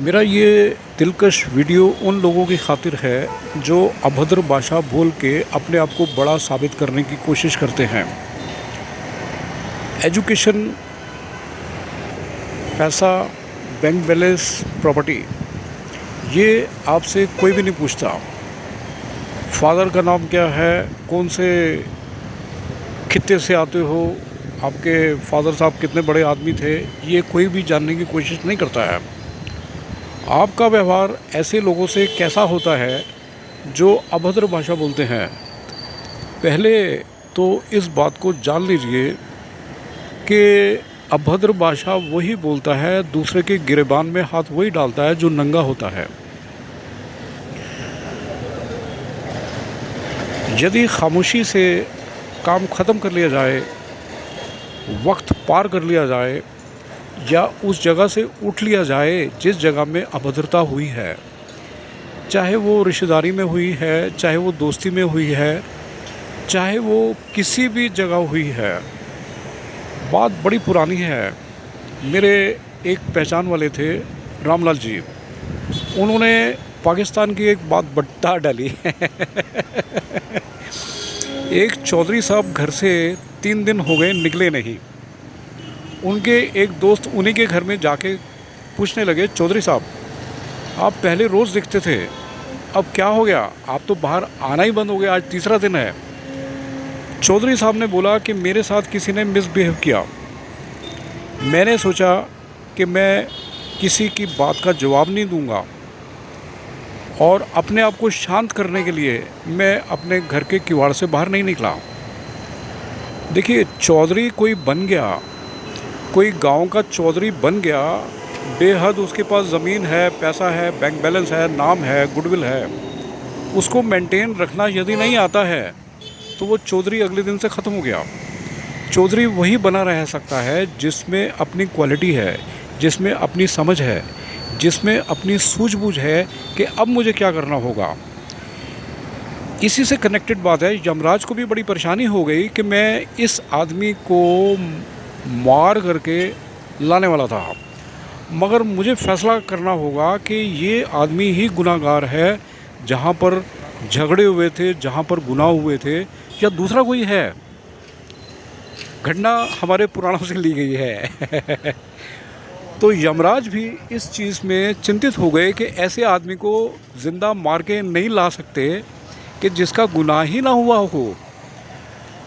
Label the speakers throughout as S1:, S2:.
S1: मेरा ये दिलकश वीडियो उन लोगों की खातिर है जो अभद्र भाषा बोल के अपने आप को बड़ा साबित करने की कोशिश करते हैं। एजुकेशन, पैसा, बैंक बैलेंस, प्रॉपर्टी, ये आपसे कोई भी नहीं पूछता। फादर का नाम क्या है, कौन से खित्ते से आते हो, आपके फादर साहब कितने बड़े आदमी थे, ये कोई भी जानने की कोशिश नहीं करता है। आपका व्यवहार ऐसे लोगों से कैसा होता है जो अभद्र भाषा बोलते हैं। पहले तो इस बात को जान लीजिए कि अभद्र भाषा वही बोलता है, दूसरे के गिरेबान में हाथ वही डालता है जो नंगा होता है। यदि खामोशी से काम ख़त्म कर लिया जाए, वक्त पार कर लिया जाए, या उस जगह से उठ लिया जाए जिस जगह में अभद्रता हुई है, चाहे वो रिश्तेदारी में हुई है, चाहे वो दोस्ती में हुई है, चाहे वो किसी भी जगह हुई है। बात बड़ी पुरानी है। मेरे एक पहचान वाले थे, रामलाल जी। उन्होंने पाकिस्तान की एक बात बता डाली। एक चौधरी साहब घर से 3 दिन हो गए निकले नहीं। उनके एक दोस्त उन्हीं के घर में जाके पूछने लगे, चौधरी साहब आप पहले रोज़ दिखते थे, अब क्या हो गया, आप तो बाहर आना ही बंद हो गया, आज तीसरा दिन है। चौधरी साहब ने बोला कि मेरे साथ किसी ने मिसबिहेव किया। मैंने सोचा कि मैं किसी की बात का जवाब नहीं दूंगा और अपने आप को शांत करने के लिए मैं अपने घर के किवाड़ से बाहर नहीं निकला। देखिए, चौधरी कोई बन गया, कोई गांव का चौधरी बन गया, बेहद उसके पास ज़मीन है, पैसा है, बैंक बैलेंस है, नाम है, गुडविल है, उसको मेंटेन रखना यदि नहीं आता है तो वो चौधरी अगले दिन से ख़त्म हो गया। चौधरी वही बना रह सकता है जिसमें अपनी क्वालिटी है, जिसमें अपनी समझ है, जिसमें अपनी सूझबूझ है कि अब मुझे क्या करना होगा। इसी से कनेक्टेड बात है, यमराज को भी बड़ी परेशानी हो गई कि मैं इस आदमी को मार करके लाने वाला था, मगर मुझे फैसला करना होगा कि ये आदमी ही गुनाहगार है जहाँ पर झगड़े हुए थे, जहाँ पर गुनाह हुए थे, या दूसरा कोई है। घटना हमारे पुराणों से ली गई है। तो यमराज भी इस चीज़ में चिंतित हो गए कि ऐसे आदमी को ज़िंदा मार के नहीं ला सकते कि जिसका गुनाह ही ना हुआ हो।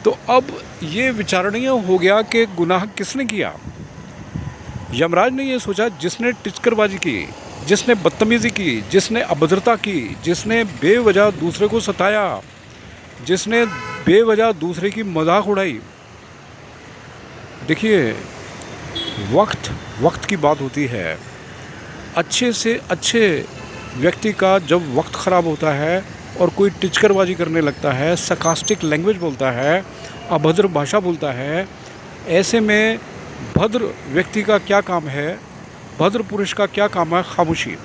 S1: तो अब ये विचारणीय हो गया कि गुनाह किसने किया। यमराज ने ये सोचा, जिसने टिचकरबाजी की, जिसने बदतमीज़ी की, जिसने अभद्रता की, जिसने बेवजह दूसरे को सताया, जिसने बेवजह दूसरे की मजाक उड़ाई। देखिए, वक्त की बात होती है। अच्छे से अच्छे व्यक्ति का जब वक्त ख़राब होता है और कोई टिचकरबाजी करने लगता है, sarcastic लैंग्वेज बोलता है, अभद्र भाषा बोलता है, ऐसे में भद्र व्यक्ति का क्या काम है, भद्र पुरुष का क्या काम है? खामोशी।